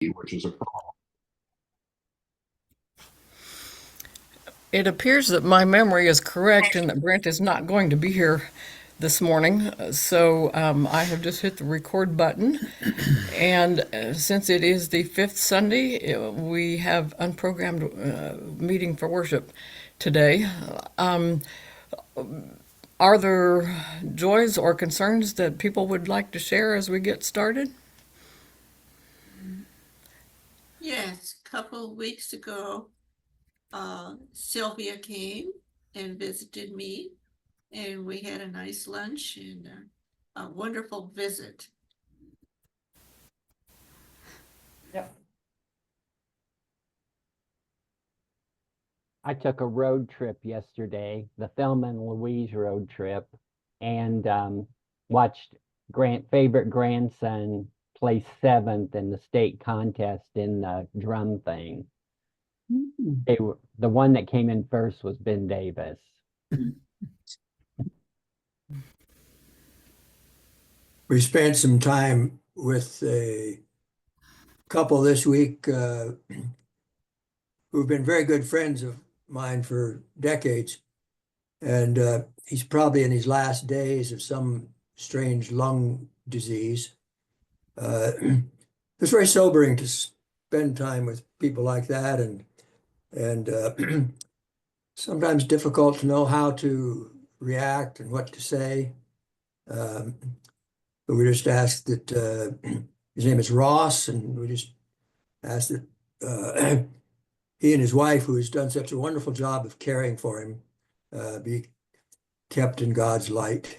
which is a It appears that my memory is correct and that Brent is not going to be here this morning. So I have just hit the record button. And since it is the fifth Sunday, we have unprogrammed meeting for worship today. Are there joys or concerns that people would like to share as we get started? Yes, a couple of weeks ago, Sylvia came and visited me, and we had a nice lunch and a wonderful visit. I took a road trip yesterday, the Thelma and Louise road trip, and watched favorite grandson place seventh in the state contest in the drum thing. The one that came in first was Ben Davis. We spent some time with a couple this week who've been very good friends of mine for decades. And he's probably in his last days of some strange lung disease. It's very sobering to spend time with people like that, and sometimes difficult to know how to react and what to say. Um, but we just ask that his name is Ross, and we just ask that he and his wife, who has done such a wonderful job of caring for him, be kept in God's light.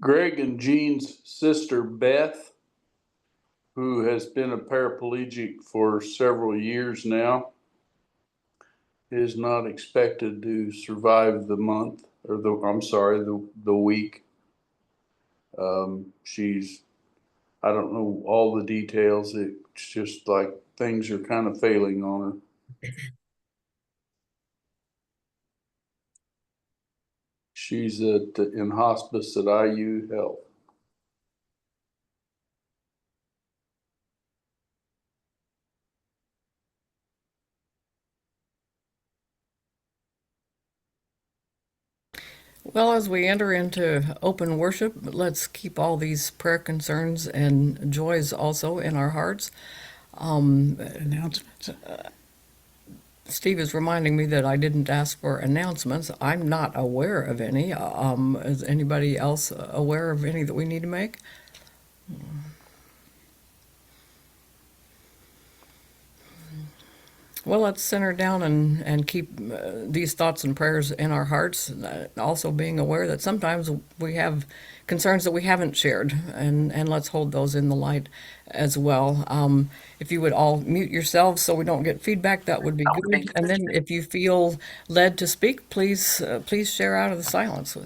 Greg and Jean's sister Beth, who has been a paraplegic for several years now, is not expected to survive the month, or the week. She's, I don't know all the details. It's just like things are kind of failing on her. She's in hospice at IU Health. Well, as we enter into open worship, let's keep all these prayer concerns and joys also in our hearts. announcement. Steve is reminding me that I didn't ask for announcements. I'm not aware of any. Is anybody else aware of any that we need to make? Well, let's center down and keep these thoughts and prayers in our hearts. Also, being aware that sometimes we have concerns that we haven't shared, and let's hold those in the light as well. If you would all mute yourselves so we don't get feedback, that would be good. And then, if you feel led to speak, please share out of the silence.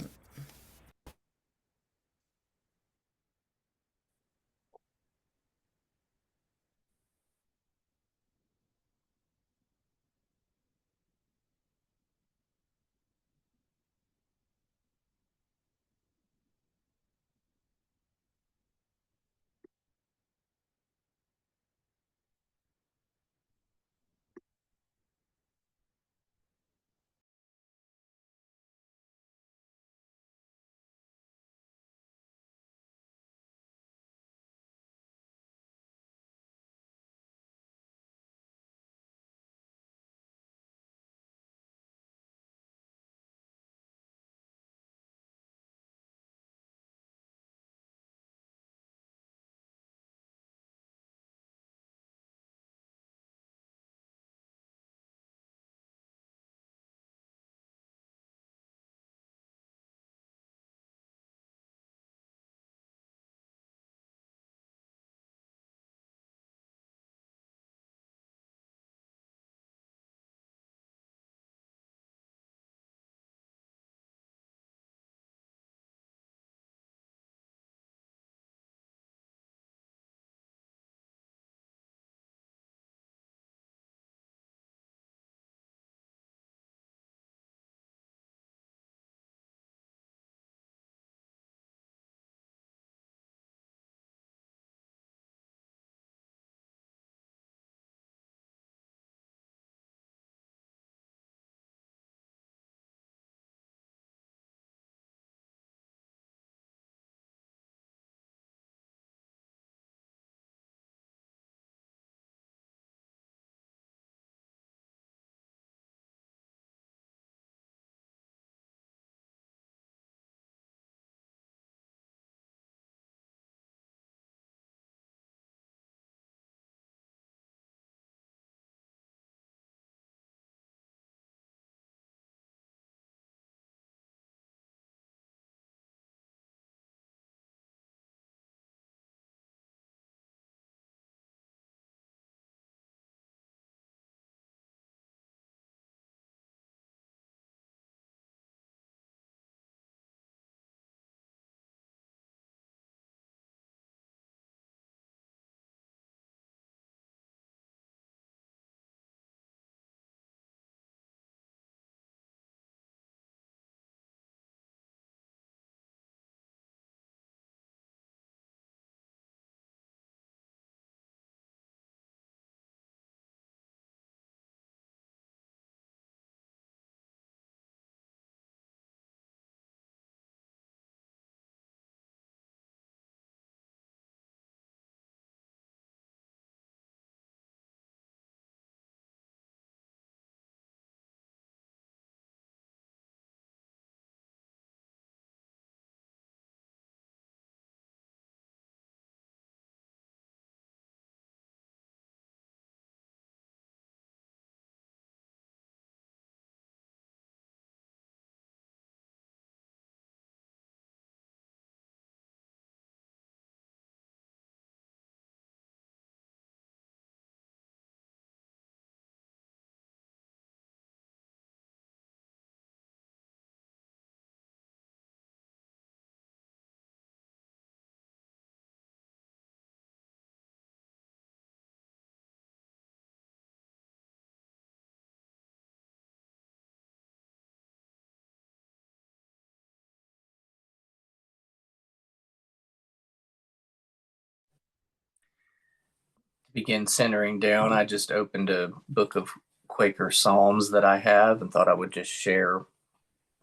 begin centering down, I just opened a book of Quaker Psalms that I have and thought I would just share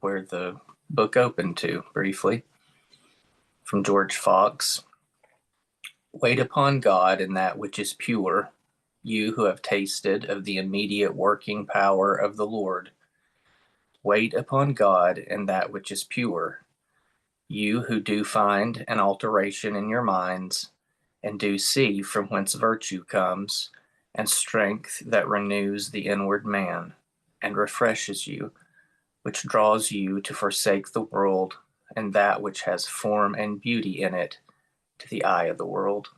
where the book opened to briefly. From George Fox. Wait upon God in that which is pure, you who have tasted of the immediate working power of the Lord. Wait upon God in that which is pure, you who do find an alteration in your minds, and do see from whence virtue comes, and strength that renews the inward man, and refreshes you, which draws you to forsake the world, and that which has form and beauty in it, to the eye of the world.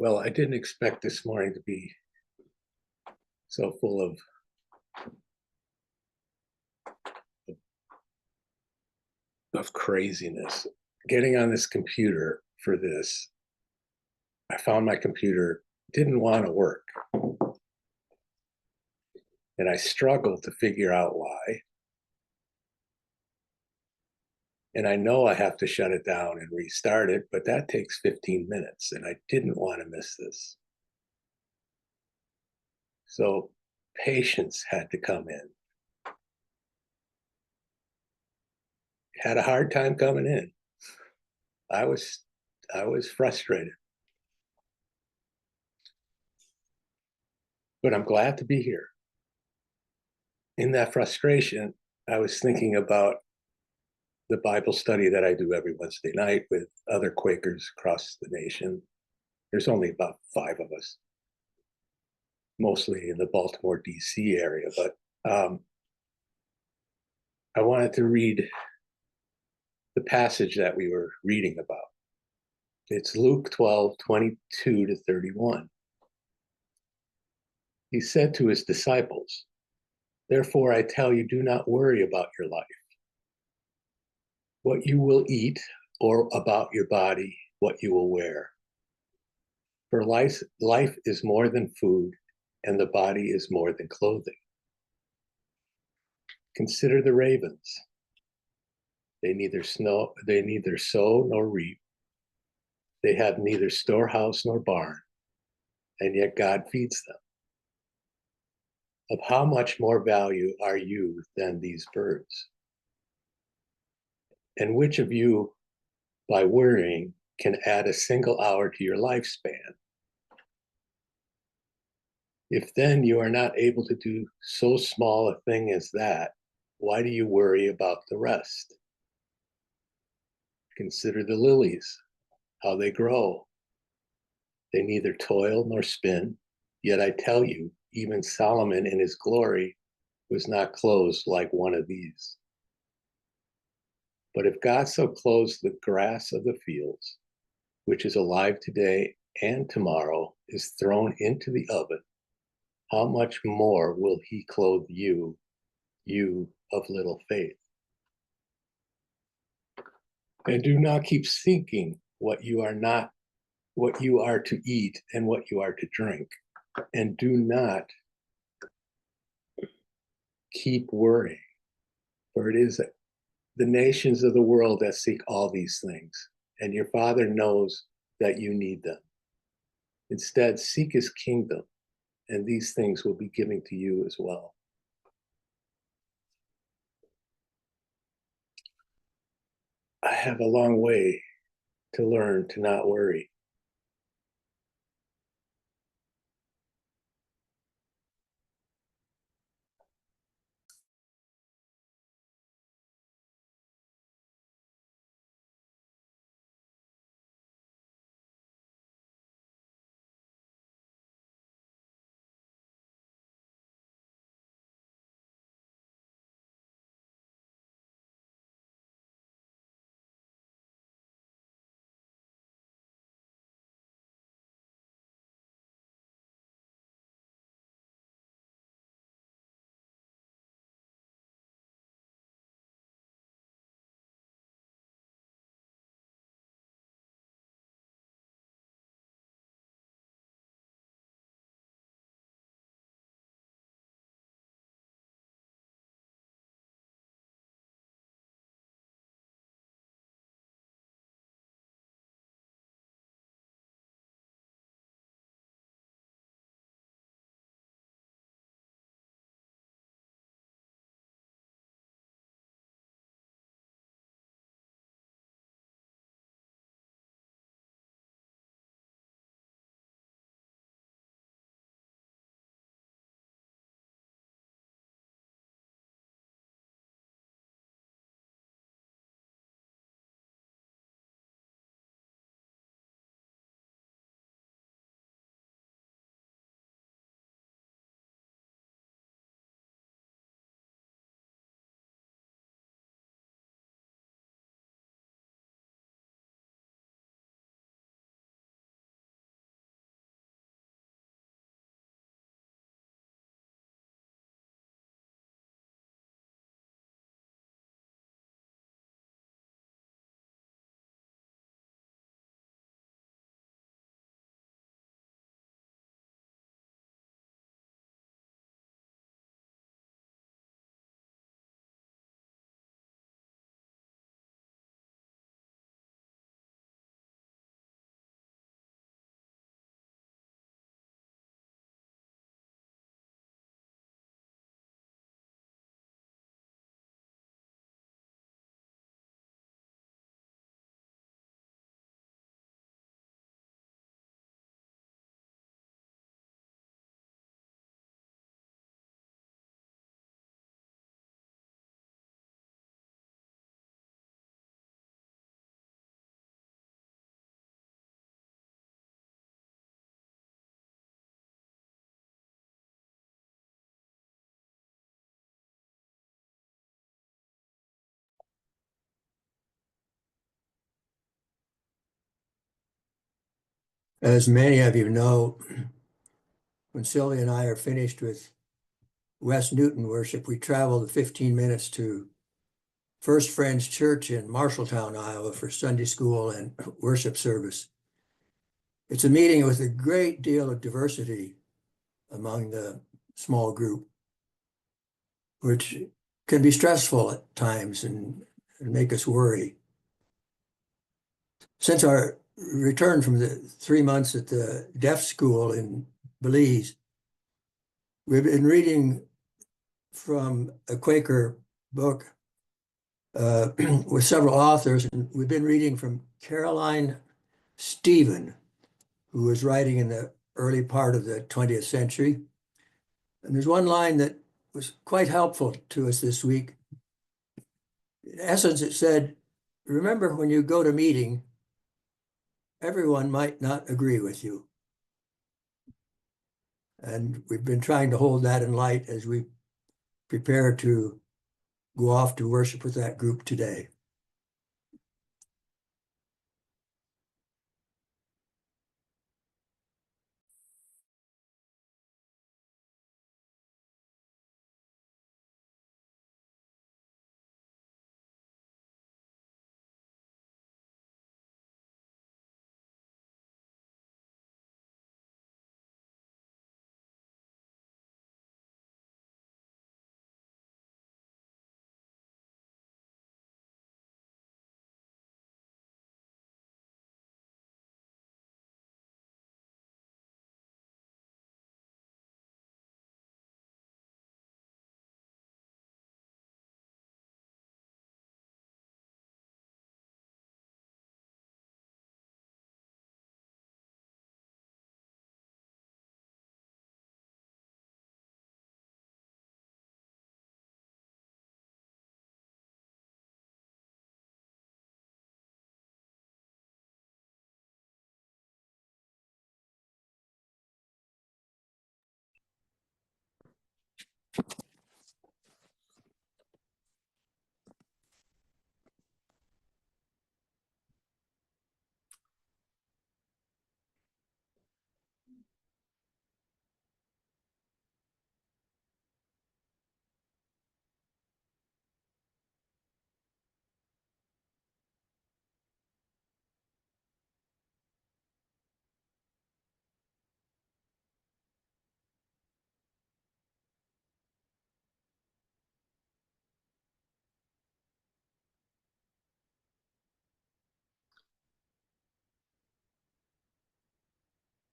Well, I didn't expect this morning to be so full of craziness. Getting on this computer for this, I found my computer didn't want to work. And I struggled to figure out why. And I know I have to shut it down and restart it, but that takes 15 minutes, and I didn't want to miss this. So patience had to come in. Had a hard time coming in. I was frustrated. But I'm glad to be here. In that frustration, I was thinking about the Bible study that I do every Wednesday night with other Quakers across the nation. There's only about 5 of us, mostly in the Baltimore, D.C. area. But I wanted to read the passage that we were reading about. It's Luke 12:22-31. He said to his disciples, "Therefore I tell you, do not worry about your life, what you will eat, or about your body, what you will wear. For life is more than food, and the body is more than clothing. Consider the ravens. They neither sow nor reap. They have neither storehouse nor barn, and yet God feeds them. Of how much more value are you than these birds? And which of you, by worrying, can add a single hour to your lifespan? If then you are not able to do so small a thing as that, why do you worry about the rest? Consider the lilies, how they grow. They neither toil nor spin. Yet I tell you, even Solomon in his glory was not clothed like one of these. But if God so clothes the grass of the fields, which is alive today and tomorrow is thrown into the oven, how much more will he clothe you, you of little faith? And do not keep seeking what you are to eat and what you are to drink. And do not keep worrying, for it is the nations of the world that seek all these things, and your Father knows that you need them. Instead, seek his kingdom, and these things will be given to you as well. I have a long way to learn to not worry. As many of you know, when Sylvia and I are finished with West Newton worship, we travel the 15 minutes to First Friends Church in Marshalltown, Iowa for Sunday school and worship service. It's a meeting with a great deal of diversity among the small group, which can be stressful at times and make us worry. Since our return from the 3 months at the deaf school in Belize, we've been reading from a Quaker book with several authors, and we've been reading from Caroline Stephen, who was writing in the early part of the 20th century. And there's one line that was quite helpful to us this week. In essence, it said, remember when you go to meeting, everyone might not agree with you. And we've been trying to hold that in light as we prepare to go off to worship with that group today.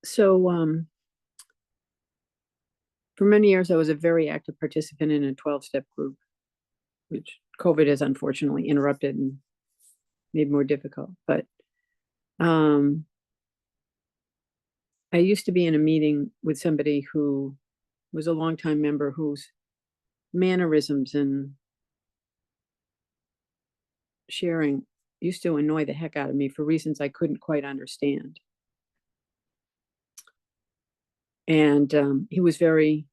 So for many years, I was a very active participant in a 12-step group, which COVID has unfortunately interrupted and made more difficult. But I used to be in a meeting with somebody who was a longtime member whose mannerisms and sharing used to annoy the heck out of me for reasons I couldn't quite understand. And he was very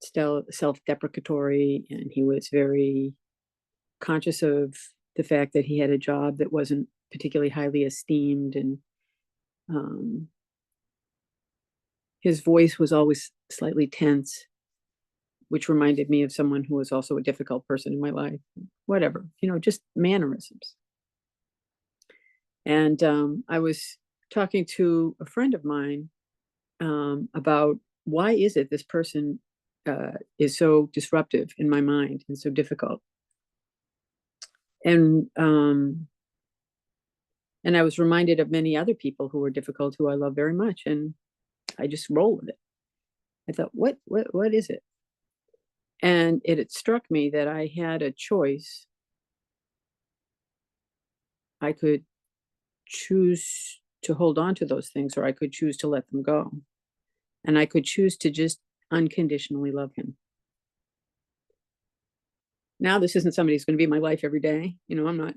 self-deprecatory, and he was very conscious of the fact that he had a job that wasn't particularly highly esteemed, and his voice was always slightly tense, which reminded me of someone who was also a difficult person in my life. Whatever, just mannerisms. And I was talking to a friend of mine about why is it this person is so disruptive in my mind and so difficult. And I was reminded of many other people who were difficult, who I love very much, and I just roll with it. I thought, what is it? And it had struck me that I had a choice. I could choose to hold on to those things, or I could choose to let them go. And I could choose to just unconditionally love him. Now, this isn't somebody who's going to be in my life every day. I'm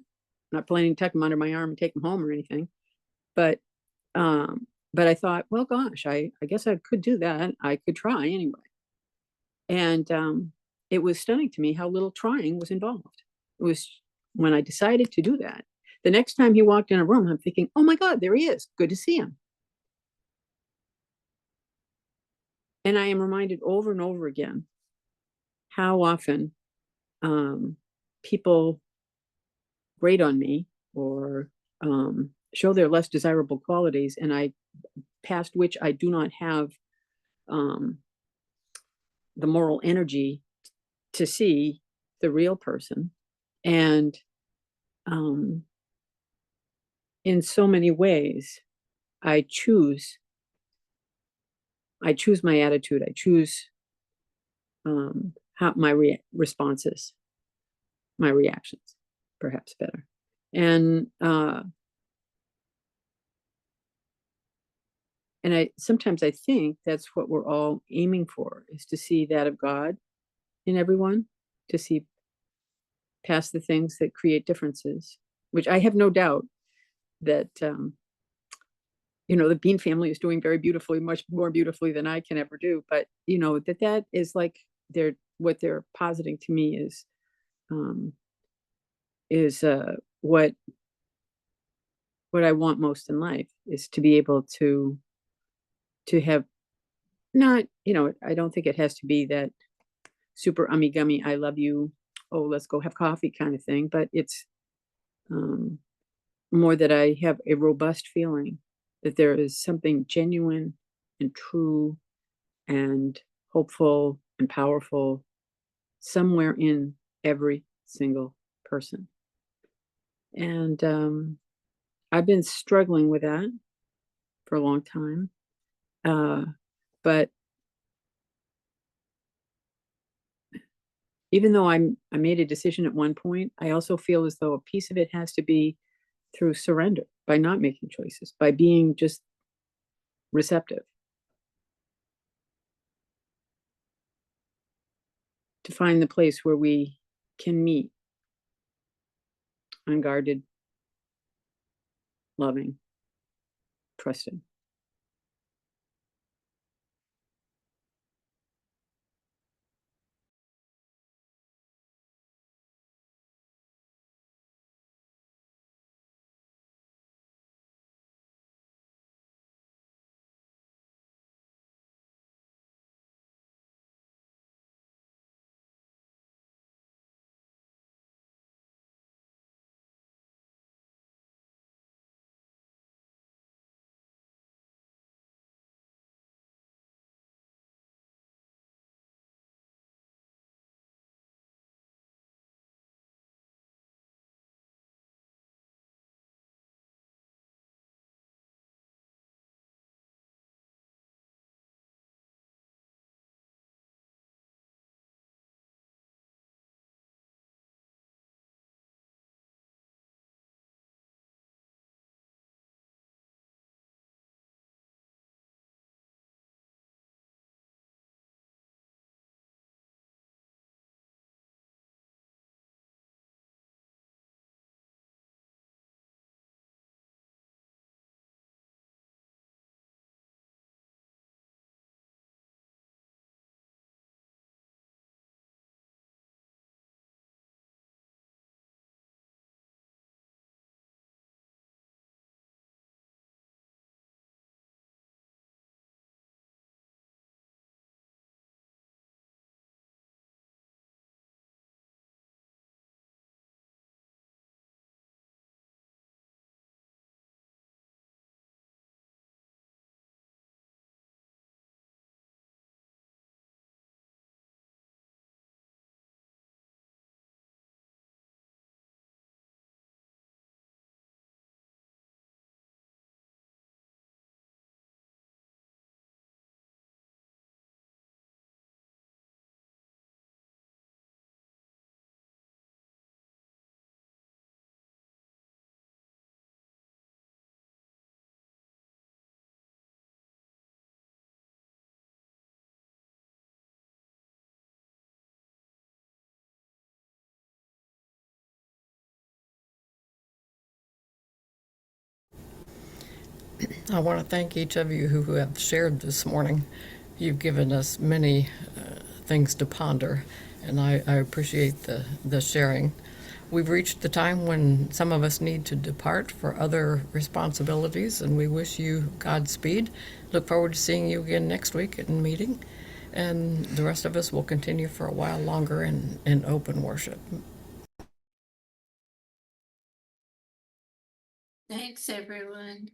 not planning to tuck him under my arm and take him home or anything. But I thought, well, gosh, I guess I could do that. I could try anyway. And it was stunning to me how little trying was involved. It was when I decided to do that The next time he walked in a room, I'm thinking, oh my God, there he is. Good to see him. And I am reminded over and over again how often people grate on me or show their less desirable qualities, and past which I do not have the moral energy to see the real person. And in so many ways, I choose my attitude. I choose how my responses, my reactions, perhaps better. And sometimes I think that's what we're all aiming for, is to see that of God in everyone, to see past the things that create differences, which I have no doubt that the Bean family is doing very beautifully, much more beautifully than I can ever do. But that is like what they're positing to me is what I want most in life, is to be able to have, not, I don't think it has to be that super ummy-gummy, I love you, oh, let's go have coffee kind of thing, but it's more that I have a robust feeling that there is something genuine and true and hopeful and powerful somewhere in every single person. And I've been struggling with that for a long time. But even though I made a decision at one point, I also feel as though a piece of it has to be through surrender, by not making choices, by being just receptive. To find the place where we can meet, unguarded, loving, trusting. I want to thank each of you who have shared this morning. You've given us many things to ponder, and I appreciate the sharing. we've reached the time when some of us need to depart for other responsibilities, and we wish you Godspeed. Look forward to seeing you again next week at a meeting, and the rest of us will continue for a while longer in open worship. Thanks, everyone.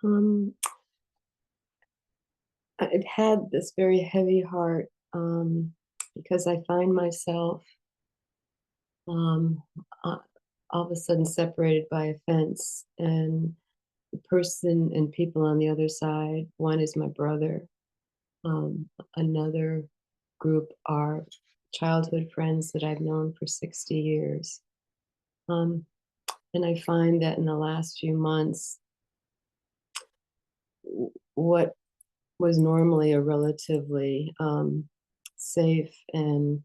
Um, I've had this very heavy heart because I find myself um, uh, all of a sudden separated by a fence, and the person and people on the other side. One is my brother. Another group are childhood friends that I've known for 60 years. Um, and I find that in the last few months, what was normally a relatively safe and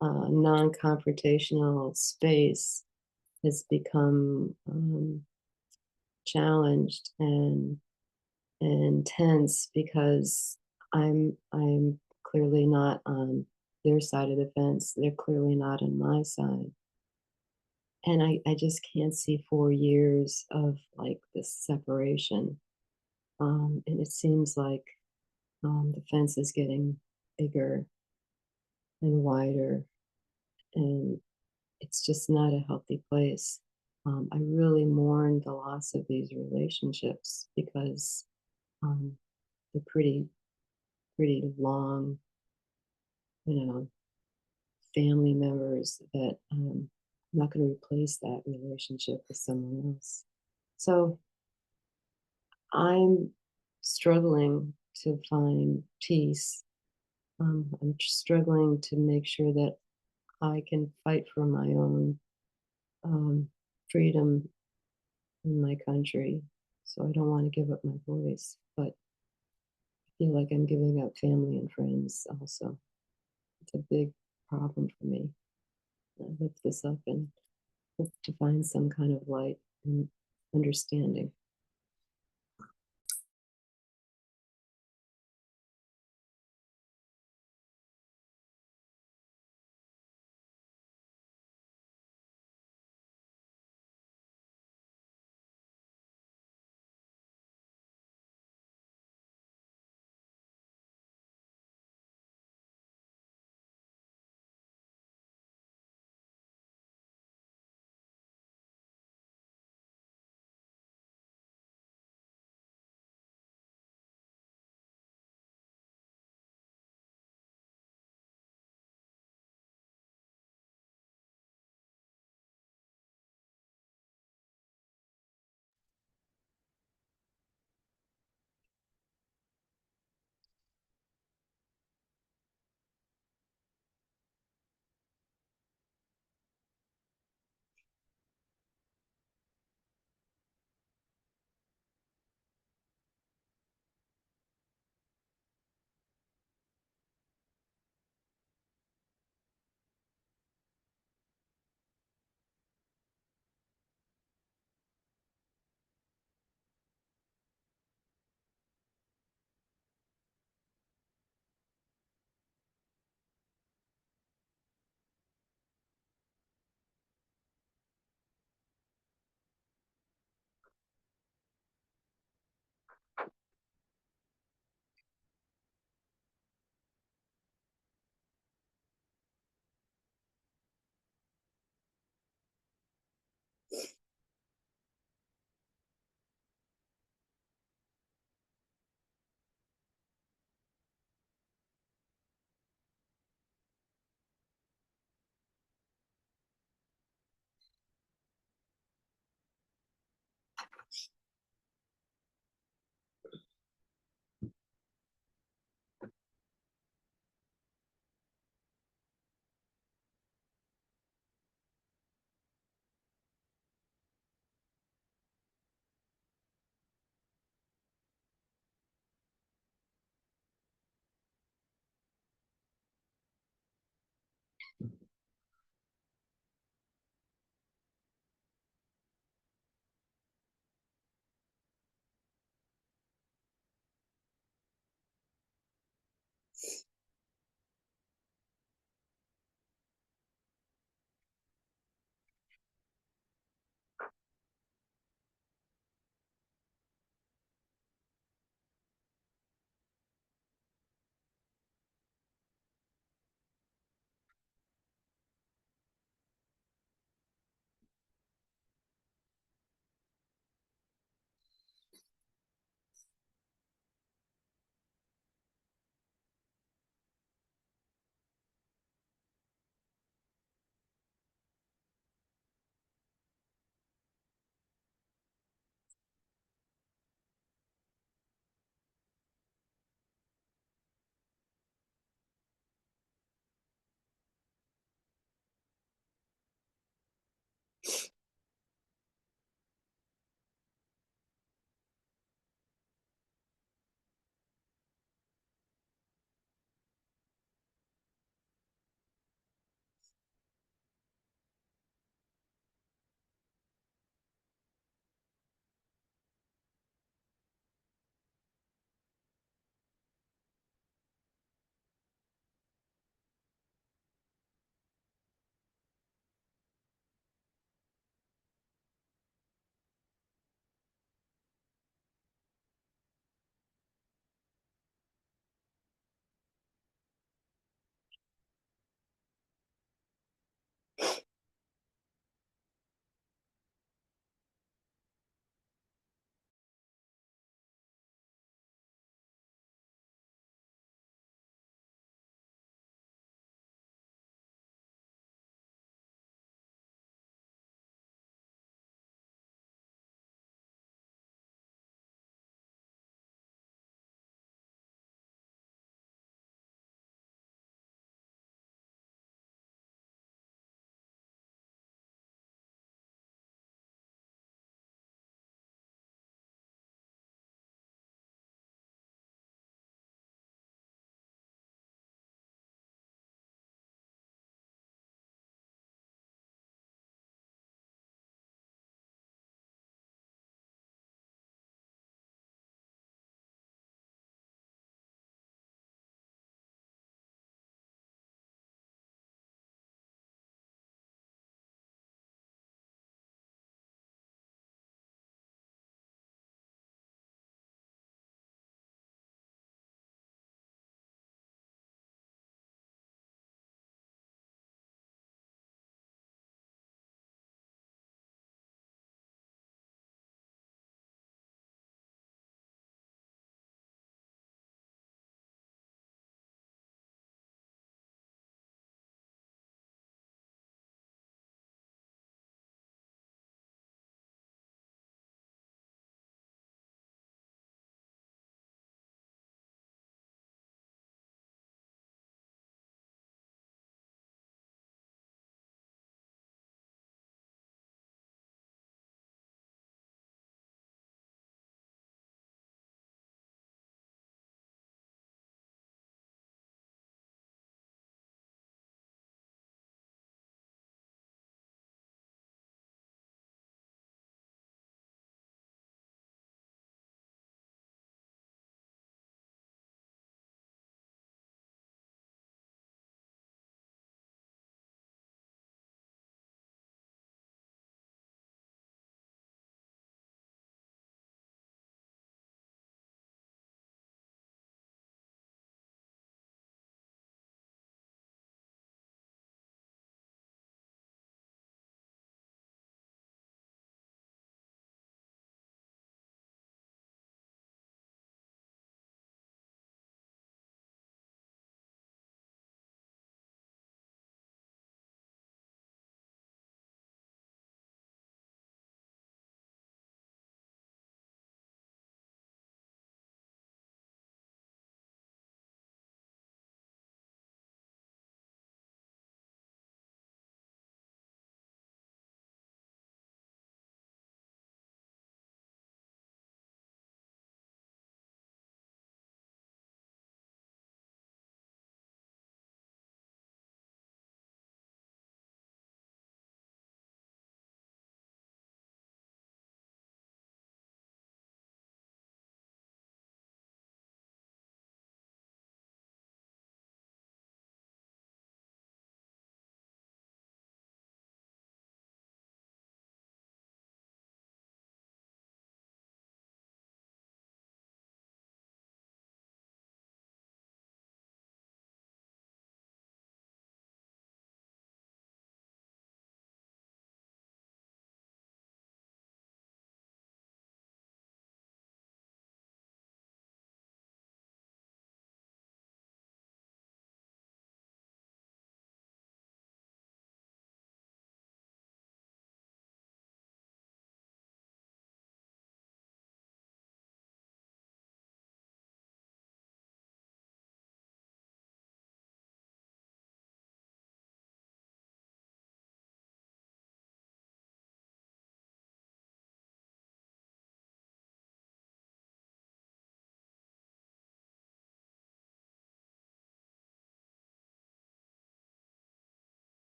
non-confrontational space has become challenged and tense because I'm clearly not on their side of the fence. They're clearly not on my side. And I just can't see 4 years of like this separation. And it seems like the fence is getting bigger and wider, and it's just not a healthy place. I really mourn the loss of these relationships because um, they're pretty long, you know, family members that I'm not going to replace that relationship with someone else. So I'm struggling to find peace. I'm struggling to make sure that I can fight for my own freedom in my country. So I don't want to give up my voice, but I feel like I'm giving up family and friends also. It's a big problem for me. I lift this up and hope to find some kind of light and understanding.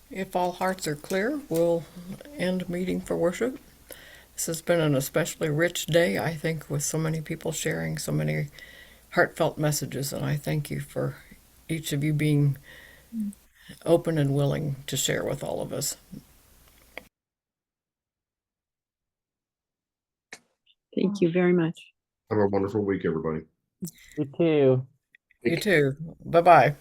If all hearts are clear, we'll end meeting for worship. This has been an especially rich day, I think, with so many people sharing so many heartfelt messages, and I thank you for each of you being open and willing to share with all of us. Thank you very much. Have a wonderful week, everybody. You too. You too. Bye-bye.